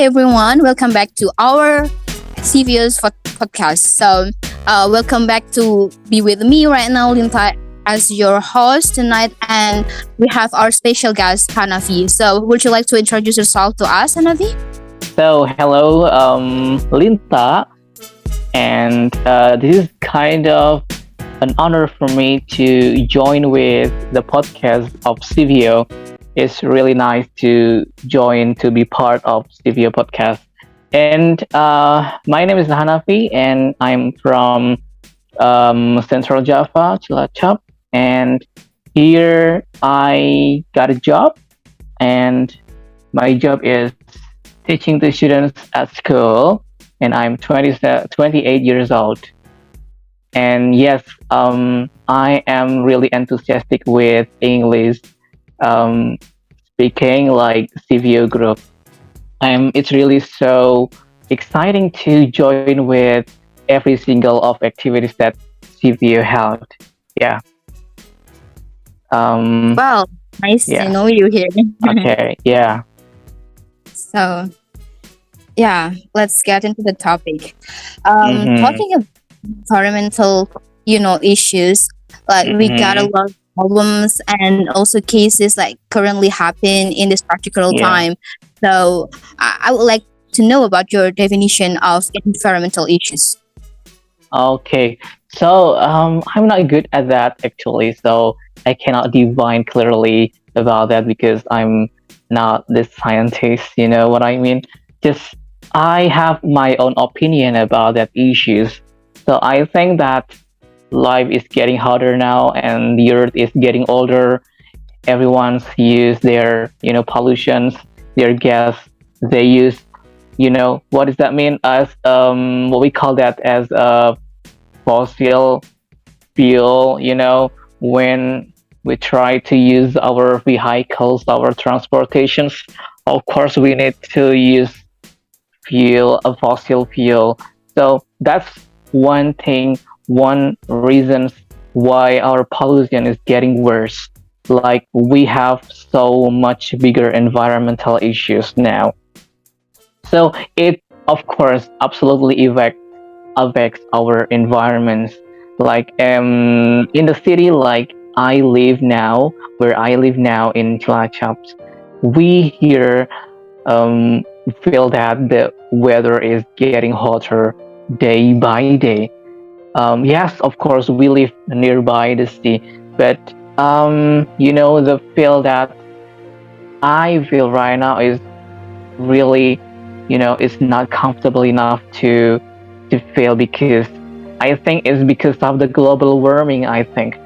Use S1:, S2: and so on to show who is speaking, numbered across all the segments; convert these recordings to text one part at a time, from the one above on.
S1: everyone, welcome back to our Seveo's podcast. Welcome back to be with me right now, Linta, as your host tonight, and we have our special guest, Hanafi. So, would you like to introduce yourself to us, Hanafi?
S2: Hello, Linta, and this is kind of an honor for me to join with the podcast of Sefeo. It's really nice to join to be part of Sefeo podcast. And my name is Hanafi, and I'm from Central Java, Cilacap, and here I got a job, and my job is teaching the students at school, and I'm 28 years old. And yes, I am really enthusiastic with English um, speaking like CVO group. It's really so exciting to join with every single of activities that CVO held. Yeah. Um,
S1: Well, nice to
S2: yeah.
S1: know you here.
S2: Okay. Yeah.
S1: So, yeah, let's get into the topic.
S2: Mm-hmm.
S1: Talking about environmental, issues, like we got a
S2: Mm-hmm.
S1: lot of problems and also cases like currently happen in this particular
S2: Yeah.
S1: time. So, I would like to know about your definition of environmental issues.
S2: Okay, I'm not good at that actually, so I cannot define clearly about that because I'm not this scientist, you know what I mean? Just I have my own opinion about that issues. So I think that life is getting harder now and the earth is getting older. Everyone's use their, pollutions, their gas, they use, what does that mean as what we call that as fossil fuel, when we try to use our vehicles, our transportations, of course we need to use a fossil fuel. So that's one thing, one reason why our pollution is getting worse. Like we have so much bigger environmental issues now. So it, of course, absolutely affects our environments. Like in the city, like I live now, where I live now in Cilacap, we here um, feel that the weather is getting hotter day by day. Yes, of course, we live nearby the sea, but the feel that I feel right now is really, it's not comfortable enough to feel because I think it's because of the global warming. I think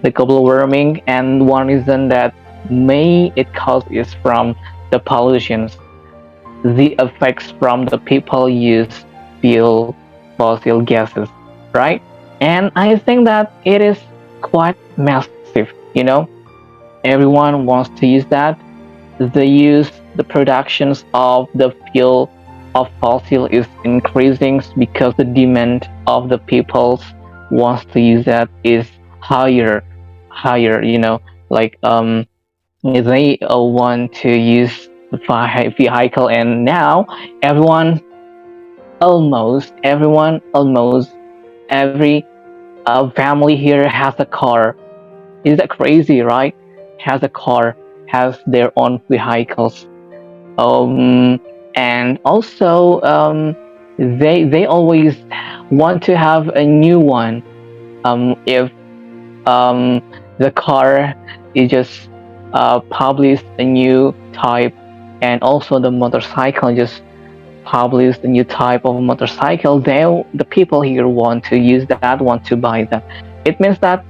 S2: the global warming, and one reason that may it cause is from the pollutions, the effects from the people use fuel fossil gases, right? And I think that it is quite massive. Everyone wants to use that. The productions of the fuel of fossil is increasing because the demand of the peoples wants to use that is higher, like they want to use the vehicle, and now everyone almost every family here has a car. Is that crazy, right? Has a car, has their own vehicles. um, and also they always want to have a new one. If the car is just published a new type, and also the motorcycle just published a new type of motorcycle, then the people here want to use that, want to buy that. It means that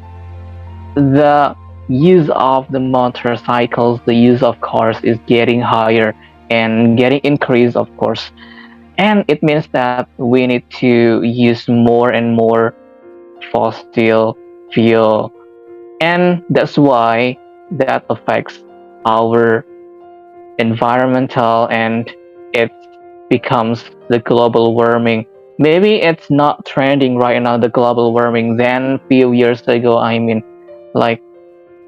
S2: the use of the motorcycles, the use of cars is getting higher and getting increased, of course. And it means that we need to use more and more fossil fuel. And that's why that affects our environmental, and it becomes the global warming. Maybe it's not trending right now, the global warming. Then few years ago, I mean, like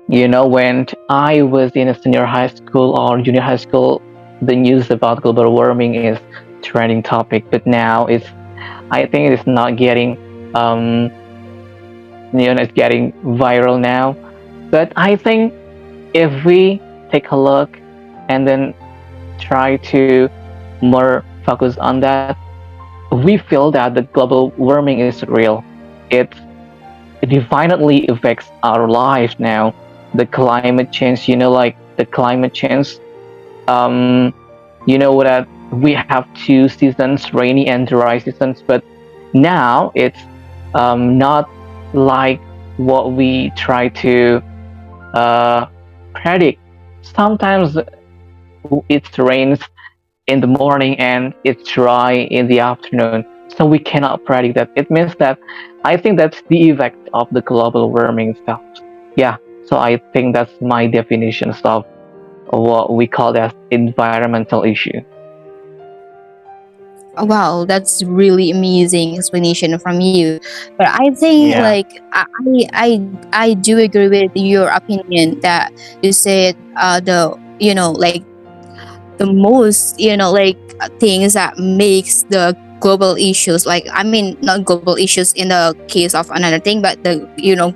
S2: when I was in a senior high school or junior high school, the news about global warming is trending topic, but now I think it's not getting um, it's getting viral now. But I think if we take a look and then try to more focus on that, we feel that the global warming is real. It definitely affects our lives now. The climate change, like the climate change, um, that we have two seasons, rainy and dry seasons, but now it's not like what we try to uh, predict. Sometimes it rains in the morning and it's dry in the afternoon. So we cannot predict that. It means that I think that's the effect of the global warming stuff. Yeah. So I think that's my definition of what we call as environmental issue.
S1: Wow, that's really amazing explanation from you. But I think
S2: Yeah.
S1: like I do agree with your opinion that you said the like the most like things that makes the global issues, like I mean not global issues in the case of another thing, but the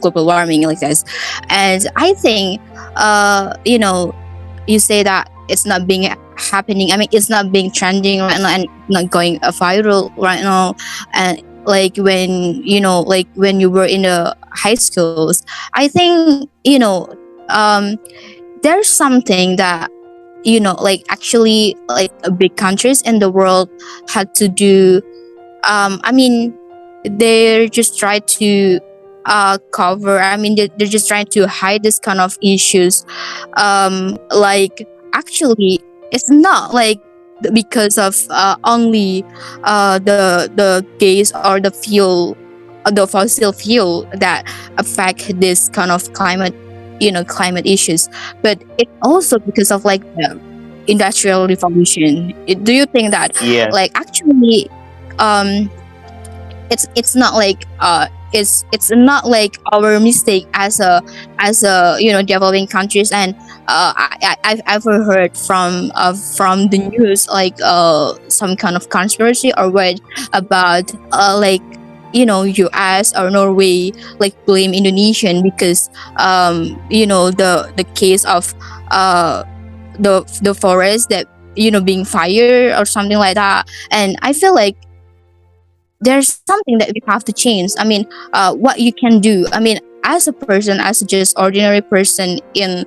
S1: global warming like this. And I think you say that it's not being happening, I mean it's not being trending right now and not going viral right now. And like when like when you were in the high schools, I think there's something that like actually like big countries in the world had to do. I mean they're just trying to cover, I mean they're just trying to hide this kind of issues. Like actually it's not like because of only the gas or the fuel, the fossil fuel that affect this kind of climate, climate issues, but it also because of like the industrial revolution. Do you think that
S2: Yes.
S1: like actually um it's not like it's not like our mistake as a developing countries. And I've ever heard from the news like some kind of conspiracy or what about like US or Norway like blame Indonesian because the case of uh the forest that being fired or something like that. And I feel like there's something that we have to change. I mean, what you can do. I mean, as a person, as just ordinary person in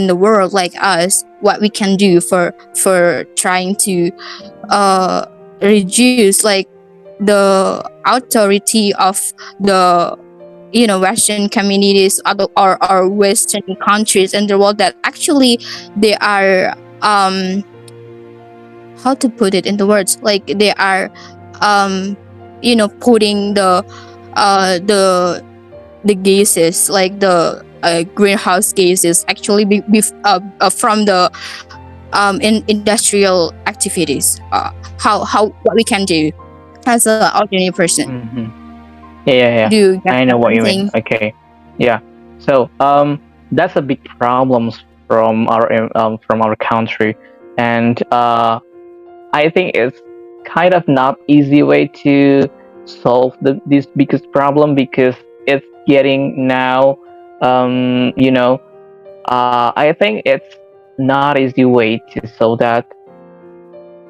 S1: the world like us, what we can do for trying to uh, reduce like the authority of the Western communities or Western countries in the world that actually they are how to put it into words, like they are um putting the gases like the greenhouse gases actually from the industrial activities. How what we can do as an ordinary person.
S2: Hmm. Yeah.
S1: Do you get
S2: I know what you mean.
S1: something?
S2: Okay. Yeah. So that's a big problem from our country, and I think it's kind of not easy way to solve this biggest problem because it's getting now. Um, you know, I think it's not easy way to solve that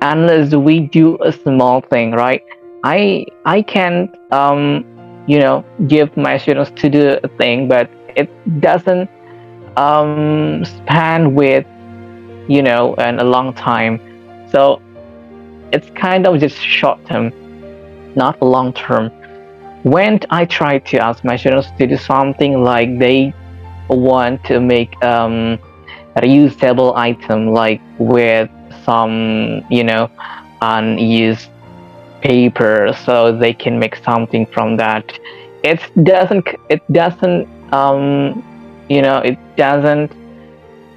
S2: unless we do a small thing, right? I can give my students to do a thing, but it doesn't span with and a long time. So it's kind of just short term, not long term. When I try to ask my students to do something like they want to make a reusable item like with some unused paper so they can make something from that, it doesn't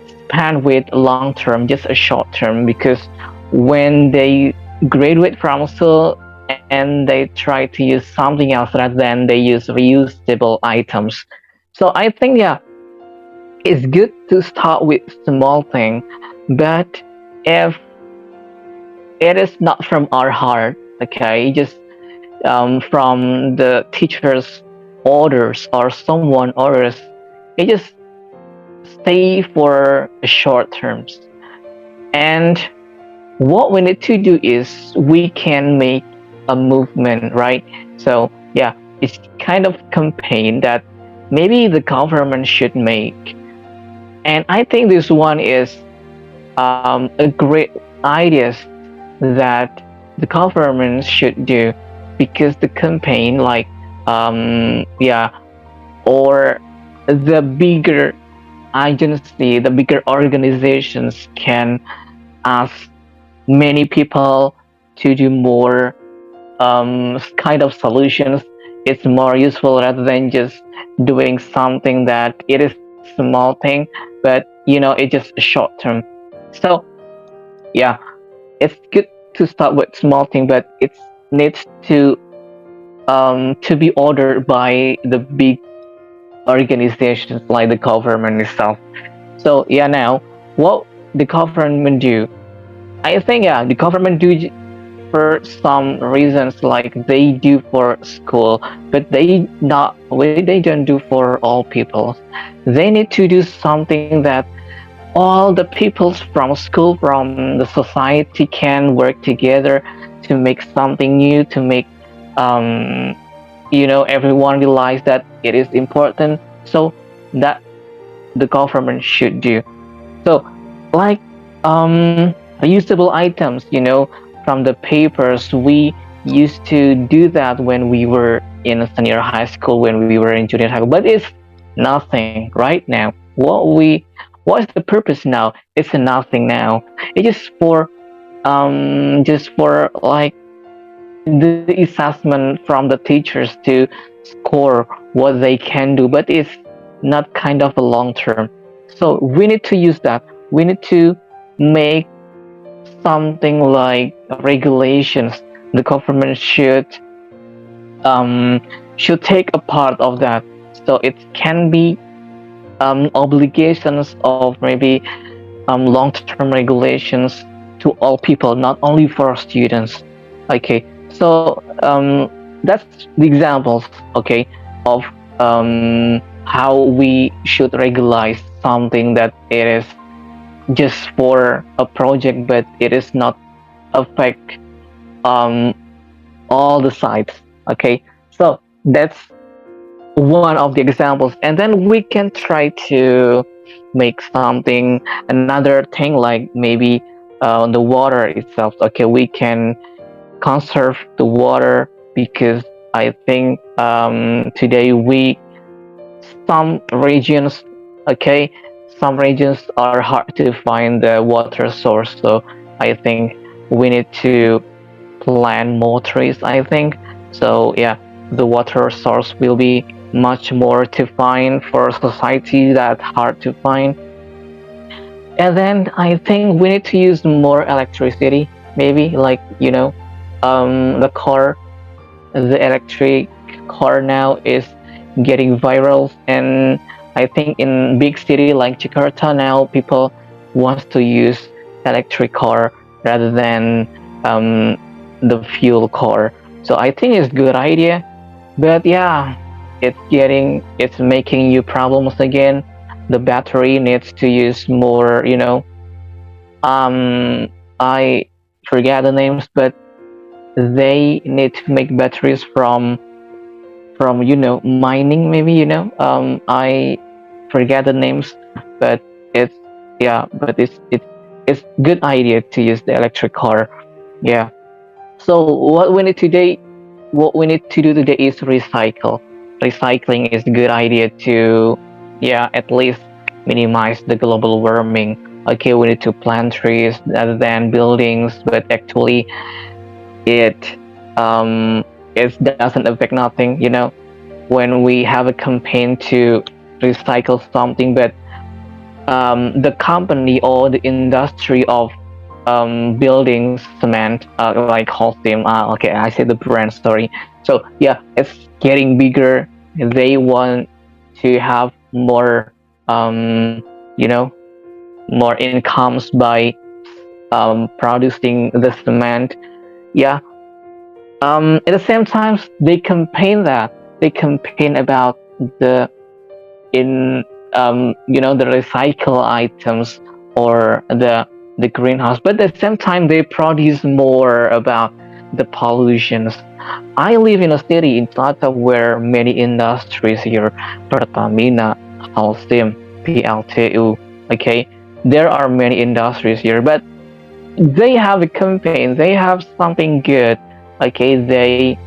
S2: span with long term, just a short term, because when they graduate from school and they try to use something else rather than they use reusable items. So I think, yeah, it's good to start with small thing, but if it is not from our heart, okay, just from the teacher's orders or someone orders, it just stay for short terms. And what we need to do is we can make a movement, right? So yeah, it's kind of campaign that maybe the government should make. And I think this one is a great idea that the government should do, because the campaign, like, yeah, or the bigger agency, the bigger organizations can ask many people to do more kind of solutions. It's more useful rather than just doing something that it is small thing, but it's just short term. So yeah, it's good to start with small thing, but it needs to be ordered by the big organizations like the government itself. So yeah, now what the government do? I think yeah, the government do for some reasons, like they do for school, but they don't do for all people. They need to do something that all the peoples from school, from the society can work together to make something new, to make um, everyone realize that it is important. So that the government should do. So, like, reusable items, from the papers, we used to do that when we were in senior high school, when we were in junior high school, but it's nothing right now. What is the purpose now? It's nothing now. It's just for like the assessment from the teachers to score what they can do, but it's not kind of a long term. So we need to use that. We need to make something like regulations. The government should take a part of that. So it can be obligations of maybe long-term regulations to all people, not only for students. Okay, so that's the examples. Okay, of how we should regulate something that it is just for a project, but it is not affect um, all the sides. Okay, so that's one of the examples, and then we can try to make something another thing, like maybe the water itself. Okay, we can conserve the water, because I think today we some regions, okay, some regions are hard to find the water source. So I think we need to plant more trees, I think. So yeah, the water source will be much more to find for society that hard to find. And then I think we need to use more electricity, maybe, like, the car, the electric car now is getting viral, and I think in big city like Jakarta now, people wants to use electric car rather than the fuel car. So I think it's good idea, but yeah, it's making you problems again. The battery needs to use more, I forget the names, but they need to make batteries from mining, maybe, I forget the names, but it's yeah, but it's good idea to use the electric car. Yeah. So what we need to do today is recycle. Recycling is a good idea to, yeah, at least minimize the global warming. Okay, we need to plant trees rather than buildings, but actually it it doesn't affect nothing. When we have a campaign to recycle something, but the company or the industry of building cement, like Holcim. Okay, I said the brand. Sorry. So yeah, it's getting bigger. They want to have more, you know, more incomes by producing the cement. Yeah. At the same time, they campaign about the in the recycle items or the greenhouse, but at the same time they produce more about the pollutions. I live in a city in Tata where many industries here, Pertamina, Holcim, PLTU, okay, there are many industries here, but they have a campaign, they have something good, okay, they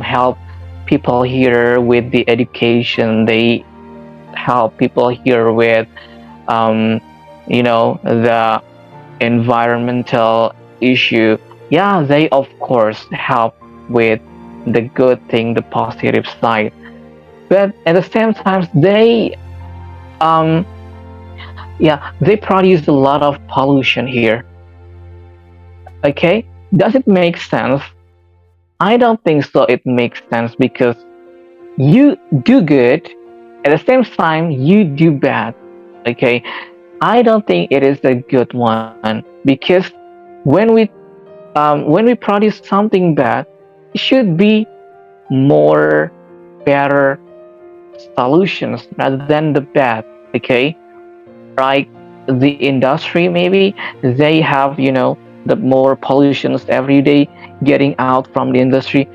S2: help people here with the education, they help people here with um, the environmental issue. Yeah, they of course help with the good thing, the positive side, but at the same time um, they produce a lot of pollution here. Okay, does it make sense? I don't think so it makes sense because you do good, at the same time you do bad. Okay, I don't think it is a good one because when we when we produce something bad, it should be more better solutions rather than the bad. Okay, like the industry, maybe they have the more pollutions every day getting out from the industry,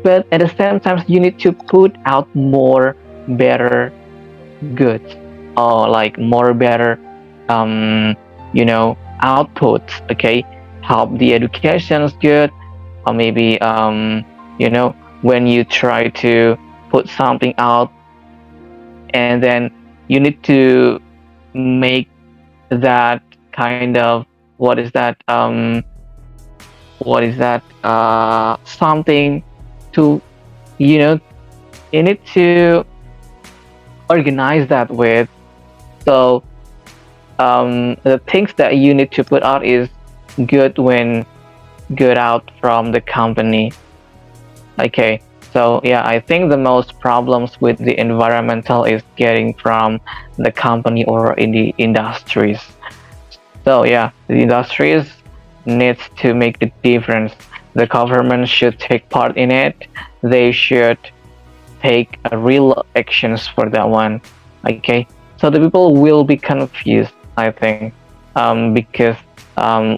S2: but at the same time you need to put out more better goods, or like more better outputs. Okay, help the education is good, or maybe when you try to put something out, and then you need to make that kind of, what is that something to, you know you need to organize that with. So the things that you need to put out is good when good out from the company. Okay, so yeah, I think the most problems with the environmental is getting from the company or in the industries. So yeah, the industries needs to make the difference. The government should take part in it. They should take real actions for that one. Okay, so the people will be confused, I think, because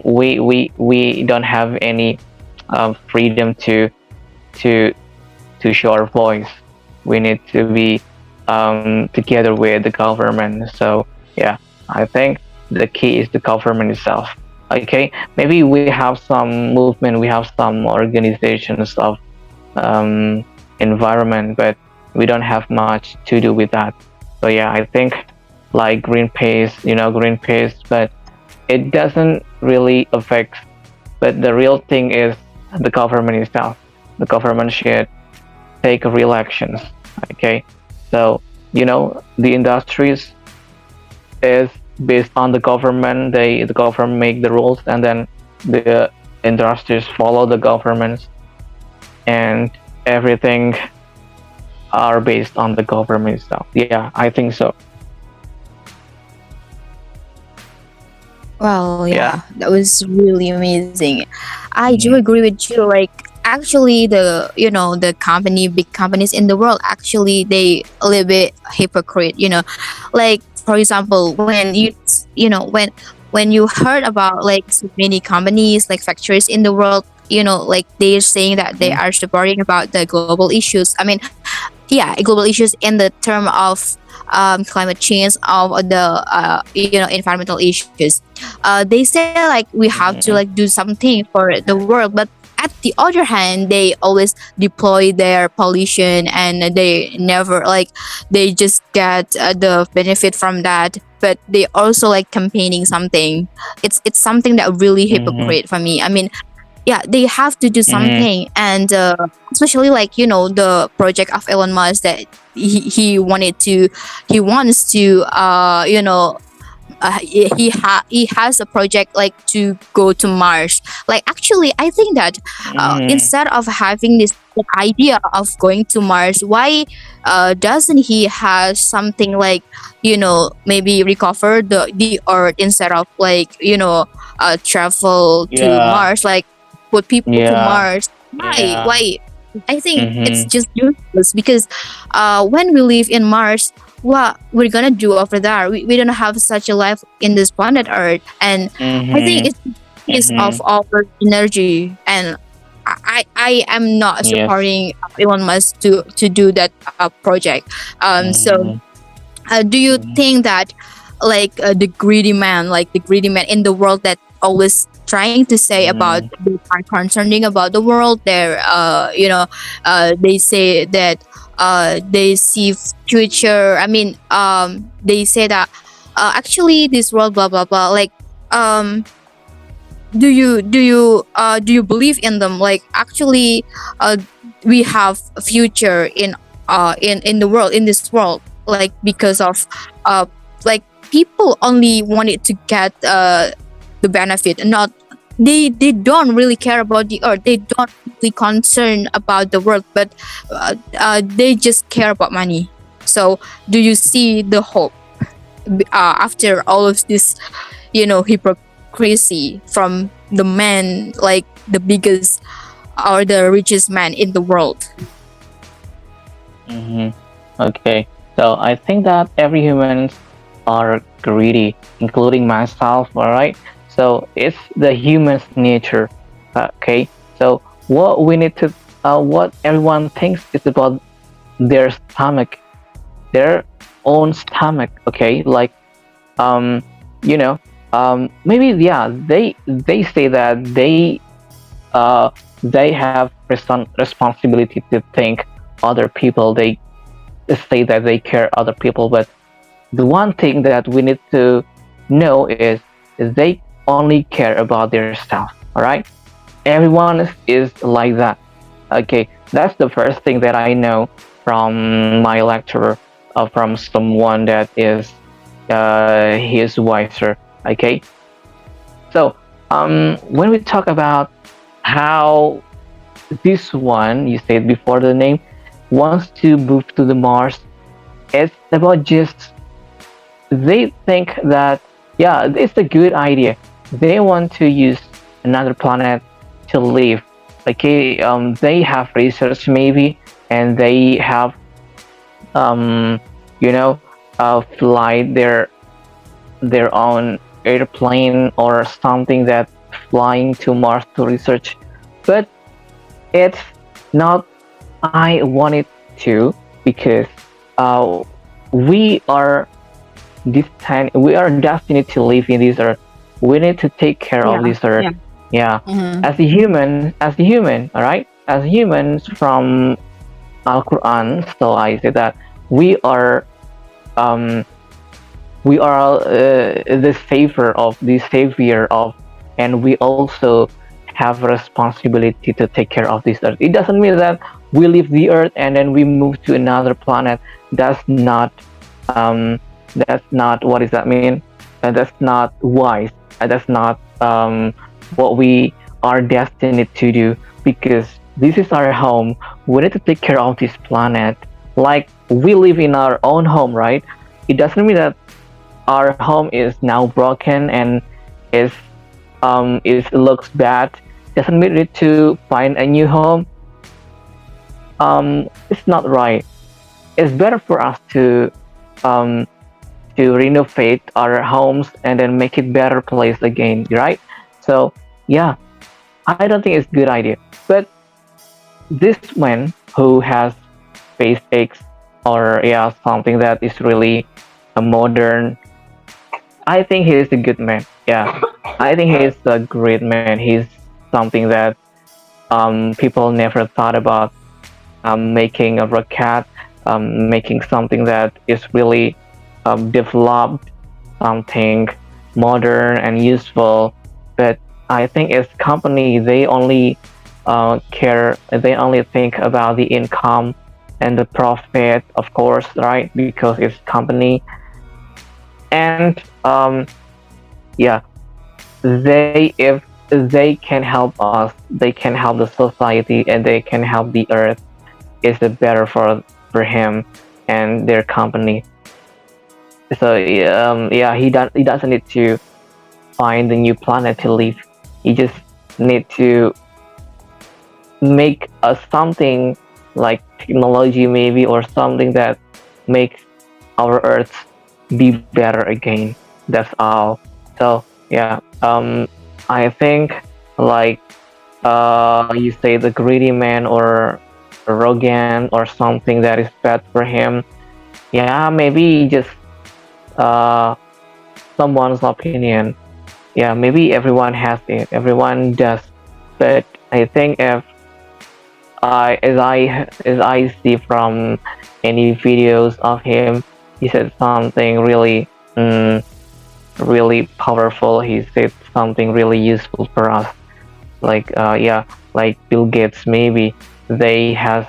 S2: we don't have any freedom to to show our voice. We need to be together with the government. So yeah, I think the key is the government itself. Okay, maybe we have some movement, we have some organizations of environment, but we don't have much to do with that. So yeah, I think like Greenpeace, but it doesn't really affect. But the real thing is the government itself. The government should take real actions. Okay, so the industries is based on the government. The government make the rules, and then the industries follow the governments, and everything are based on the government itself. Yeah, I think so.
S1: Well,
S2: Yeah.
S1: yeah, that was really amazing. I do
S2: Mhm.
S1: agree with you. Like, actually, the big companies in the world, actually, they a little bit hypocrite. Like for example, when you heard about like so many companies, like factories in the world, like they're saying that they
S2: Mhm.
S1: are supporting about the global issues. I mean, yeah, global issues in the term of climate change, of the environmental issues. They say like we have to like do something for the world, but at the other hand they always deploy their pollution, and they never like, they just get the benefit from that, but they also like campaigning something. It's something that really
S2: Mhm.
S1: hypocrite for me. I mean, yeah, they have to do
S2: Mhm.
S1: something. And especially like the project of Elon Musk, that he wants to he has a project like to go to Mars. Like actually I think that
S2: Mhm.
S1: instead of having this the idea of going to Mars, why doesn't he have something like, maybe recover the Earth instead of like, travel to
S2: Yeah.
S1: Mars, like put people to
S2: Yeah.
S1: Mars? Why?
S2: Yeah.
S1: Why? I think it's
S2: Mhm.
S1: just useless because when we live in Mars, what we're gonna do over there? We don't have such a life in this planet Earth, and I think
S2: Mhm.
S1: it's waste of
S2: Mhm.
S1: our energy. And I am not
S2: Yes.
S1: supporting Elon Musk to do that project. So
S2: Mhm.
S1: do you
S2: Mhm.
S1: think that like the greedy man in the world that always trying to say about
S2: Mhm.
S1: they are concerning about the world, they're they say that they see future, I mean, they say that actually this world blah blah blah, like um do you believe in them, like actually uh we have a future in the world, in this world, like because of uh like people only wanted to get the benefit, and not they don't really care about the earth, they don't really concern about the world, but they just care about money. So do you see the hope after all of this, hypocrisy from the man, like the biggest or the richest man in the world?
S2: Mhm. Okay. So I think that every humans are greedy, including myself. All right. So it's the human's nature. Okay. So what we need to, what everyone thinks is about their stomach, their own stomach. Okay. Like, um, you know, maybe yeah, they say that they have responsibility to think other people. They say that they care other people, but the one thing that we need to know is they only care about their stuff. All right, everyone is like that. Okay, that's the first thing that I know from my lecturer, from someone that is he is wiser. Okay, so when we talk about how this one you said before the name wants to move to the Mars, it's about just they think that yeah, it's a good idea. They want to use another planet to live. Okay, they have research maybe, and they have um, you know, fly their own airplane or something that flying to Mars to research. But it's not I wanted to because uh, we are we are destined to live in this earth. We need to take care of
S1: Yeah,
S2: this earth.
S1: yeah.
S2: Yeah,
S1: Mm-hmm.
S2: as a human, all right, as humans from Al Quran. So I say that we are um, the savior of, and we also have responsibility to take care of this earth. It doesn't mean that we leave the earth and then we move to another planet. That's not what does that mean. That's not wise. That's not what we are destined to do, because this is our home. We need to take care of this planet like we live in our own home, right? It doesn't mean that our home is now broken and is it looks bad. Doesn't mean we need to find a new home. It's not right. It's better for us um, to renovate our homes and then make it better place again, right? So yeah, I don't think it's a good idea. But this man who has SpaceX, or yeah, something that is really a modern, I think he is a good man. Yeah, I think he is a great man. He's something that people never thought about, making a rocket, making something that is really developed, something modern and useful. But I think as company, they only they only think about the income and the profit, of course, right? Because it's company. And yeah, they if they can help us, they can help the society, and they can help the earth. Is it better for him and their company? So yeah, he doesn't need to find a new planet to live. He just need to make something like technology maybe, or something that makes our earth be better again. That's all. So yeah, I think, like, you say the greedy man or arrogant or something that is bad for him. Yeah, maybe just uh someone's opinion. Yeah, maybe everyone has it, everyone does. But I think, if as I see from any videos of him, he said something really, mm, really powerful. He said something really useful for us. Like, yeah, like Bill Gates, maybe they has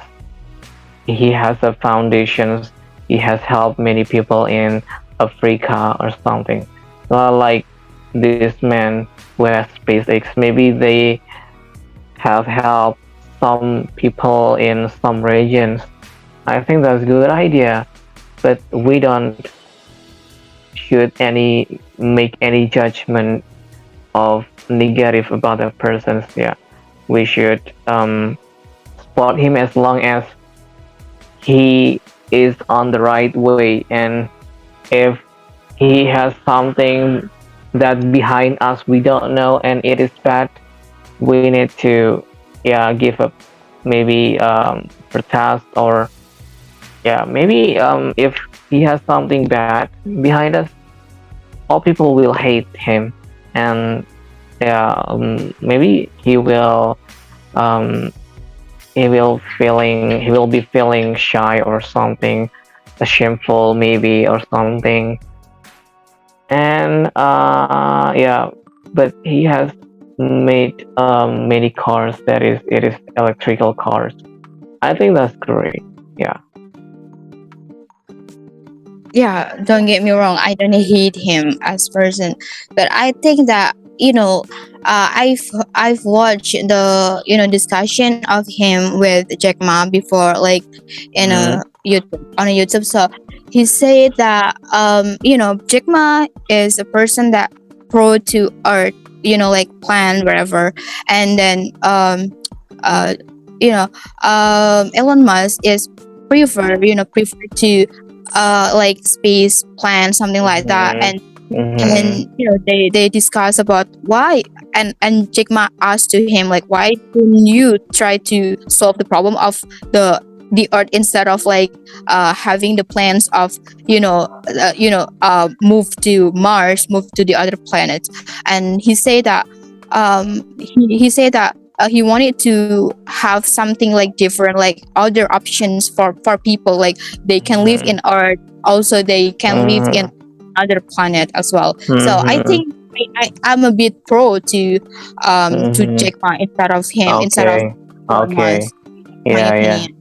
S2: he has a foundations. He has helped many people in Africa or something. Like this man who has SpaceX, maybe they have helped some people in some regions. I think that's a good idea, but we don't should any make any judgment of negative about that person. Yeah, we should support him as long as he is on the right way, and if he has something that behind us we don't know and it is bad, we need to, yeah, give up, maybe protest, or yeah, maybe if he has something bad behind us, all people will hate him, and yeah, maybe um, he will be feeling shy or something, shameful maybe, or something. And yeah, but he has made many cars that is it is electrical cars. I think that's great. Yeah.
S1: Yeah, don't get me wrong, I don't hate him as person, but I think that I've watched the discussion of him with Jack Ma before, like in
S2: Mm-hmm.
S1: a YouTube, on a YouTube. So he said that Jack Ma is a person that pro to art, like plan wherever, and then uh you know Elon Musk is prefer to like space plan, something like that. And
S2: Mm-hmm.
S1: they discuss about why, and Jack Ma asked to him, like, why don't you try to solve the problem of the earth instead of like having the plans of move to Mars, move to the other planets. And he said that he said that he wanted to have something like different, like other options for people, like they can live
S2: Mm-hmm.
S1: in Earth, also they can live in
S2: Mm-hmm.
S1: other planet as well. So I
S2: Mm-hmm.
S1: think I'm a bit pro to
S2: Mm-hmm.
S1: Jack Ma instead of him, instead of
S2: Okay.
S1: Elon
S2: Okay.
S1: Musk, my
S2: Yeah, yeah.
S1: opinion.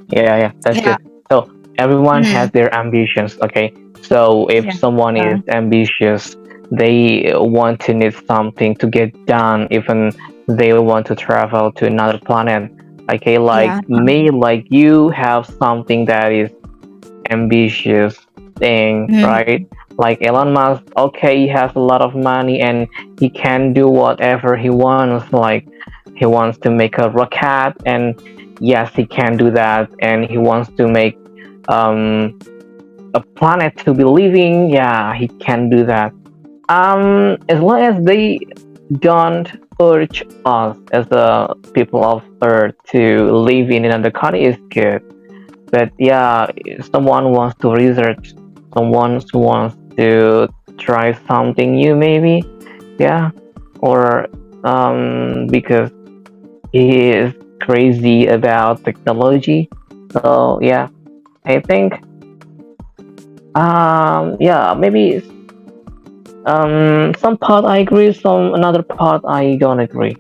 S2: Yeah, yeah, that's
S1: Yeah.
S2: good. So everyone has
S1: Mm,
S2: their ambitions, okay? So if
S1: yeah.
S2: someone is ambitious, they want to need something to get done, even they want to travel to another planet. Okay, like
S1: Yeah.
S2: me, like you have something that is ambitious thing, right?
S1: Mm,
S2: Like Elon Musk, okay, he has a lot of money and he can do whatever he wants. Like he wants to make a rocket, and yes, he can do that. And he wants to make um, a planet to be living. Yeah, he can do that. As long as they don't urge us as the people of Earth to live in another country, is good. But yeah, someone wants to research, someone wants to try something new, maybe. Yeah, or because he is crazy about technology. So yeah, I think yeah, maybe some part I agree, some another part I don't agree,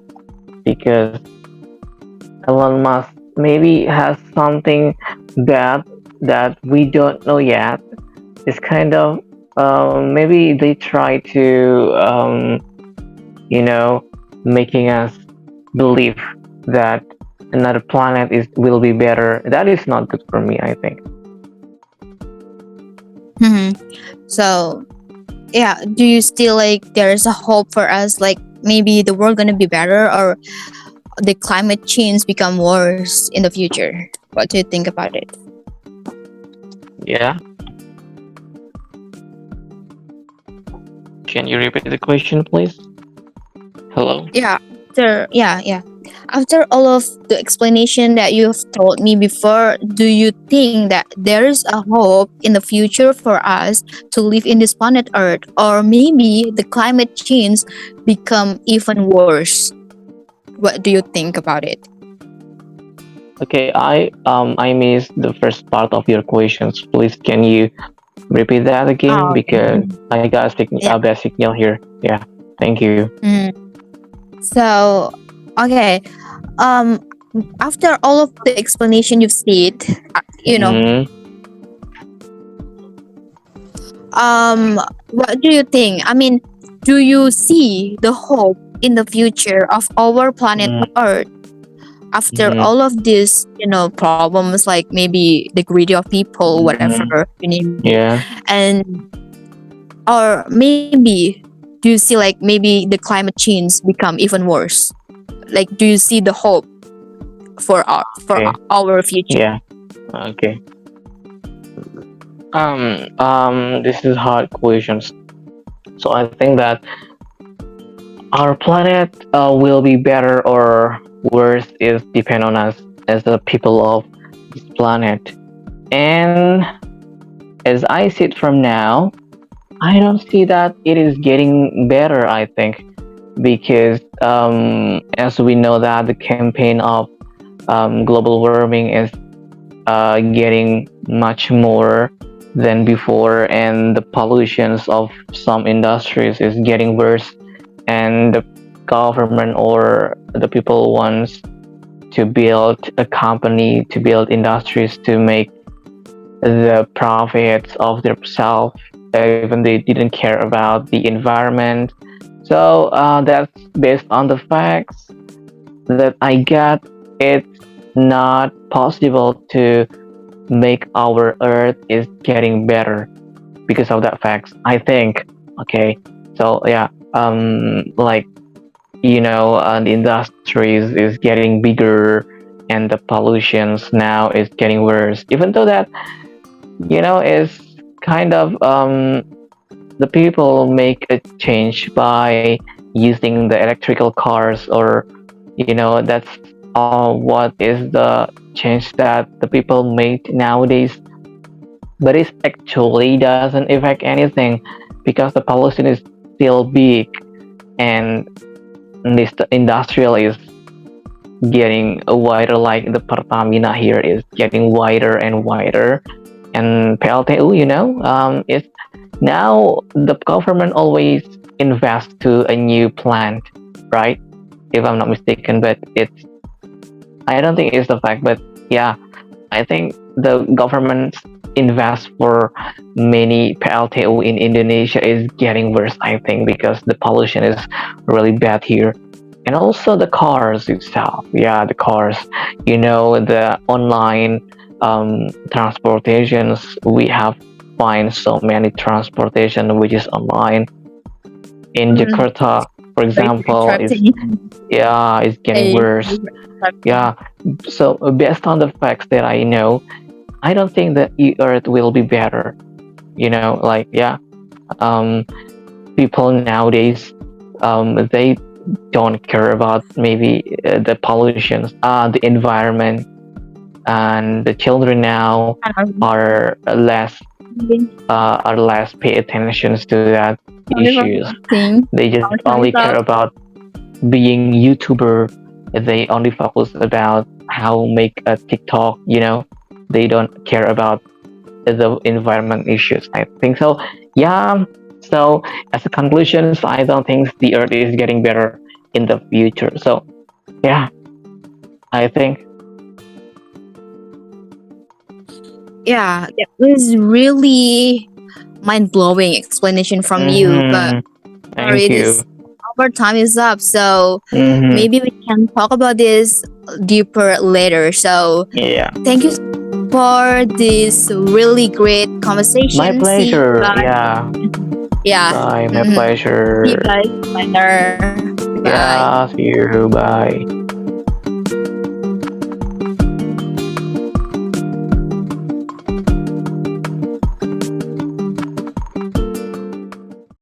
S2: because Elon Musk maybe has something bad that we don't know yet. It's kind of maybe they try to you know making us believe that another planet is will be better. That is not good for me, I think.
S1: Hmm. So yeah, do you still like there's a hope for us, like maybe the world gonna be better, or the climate change become worse in the future? What do you think about it?
S2: Yeah. Can you repeat the question, please? Hello.
S1: Yeah, yeah. After all of the explanation that you've told me before, do you think that there is a hope in the future for us to live in this planet Earth, or maybe the climate change become even worse? What do you think about it?
S2: Okay, I missed the first part of your questions. Please, can you repeat that again?
S1: Oh, okay.
S2: Because I got
S1: Yeah.
S2: a bad signal here. Yeah. Thank you.
S1: Mm. So, okay. Um, After all of the explanation you've said,
S2: Mm,
S1: what do you think? I mean, do you see the hope in the future of our planet
S2: mm,
S1: Earth after
S2: mm,
S1: all of these, problems, like maybe the greedy of people, whatever
S2: mm,
S1: you name it,
S2: yeah.
S1: and or maybe do you see like maybe the climate change become even worse? Like, do you see the hope for
S2: Okay.
S1: our future?
S2: Yeah. Okay. This is hard questions. So I think that our planet will be better or worse is depend on us as the people of this planet. And as I see it from now, I don't see that it is getting better. I think because as we know that the campaign of global warming is getting much more than before, and the pollutions of some industries is getting worse, and the government or the people wants to build a company, to build industries to make the profits of themselves, even they didn't care about the environment. So that's based on the facts that I got. It's not possible to make our earth is getting better because of that facts, I think. Okay, so yeah, like the industries is getting bigger, and the pollutions now is getting worse, even though that is kind of the people make a change by using the electrical cars, or that's what is the change that the people made nowadays, but it actually doesn't affect anything because the pollution is still big, and this industrial is getting wider, like the Pertamina here is getting wider and wider, and PLTU, it's now the government always invests to a new plant, right? If I'm not mistaken, but I don't think it's the fact, but yeah, I think the government invest for many PLTU in Indonesia is getting worse, I think, because the pollution is really bad here. And also the cars itself. Yeah, the cars. The online transportations. We have find so many transportation which is online. In
S1: Mm,
S2: Jakarta, for
S1: very
S2: example, is
S1: distracting.
S2: yeah, it's getting
S1: Very
S2: worse.
S1: distracting.
S2: Yeah. So based on the facts that I know, I don't think that the Earth will be better. Like yeah, um, people nowadays, they don't care about maybe the pollution, the environment, and the children now
S1: Um,
S2: are less pay attention to that
S1: Sorry for
S2: issues.
S1: interrupting.
S2: They just
S1: Sorry
S2: only care
S1: about.
S2: about being YouTuber. They only focus about how make a TikTok. They don't care about the environment issues, I think so. Yeah. So as a conclusion, I don't think the earth is getting better in the future. So yeah, I think.
S1: Yeah, that was really mind blowing explanation from you. But
S2: Hmm.
S1: sorry,
S2: Thank you.
S1: our time is up. So
S2: Mm-hmm.
S1: maybe we can talk about this deeper later. So
S2: Yeah.
S1: thank you for this really great
S2: My
S1: conversation. See you
S2: pleasure.
S1: guys.
S2: Yeah.
S1: Yeah.
S2: Bye. My
S1: Mhm. See you
S2: pleasure.
S1: guys later. Bye.
S2: Yeah. See you. Bye.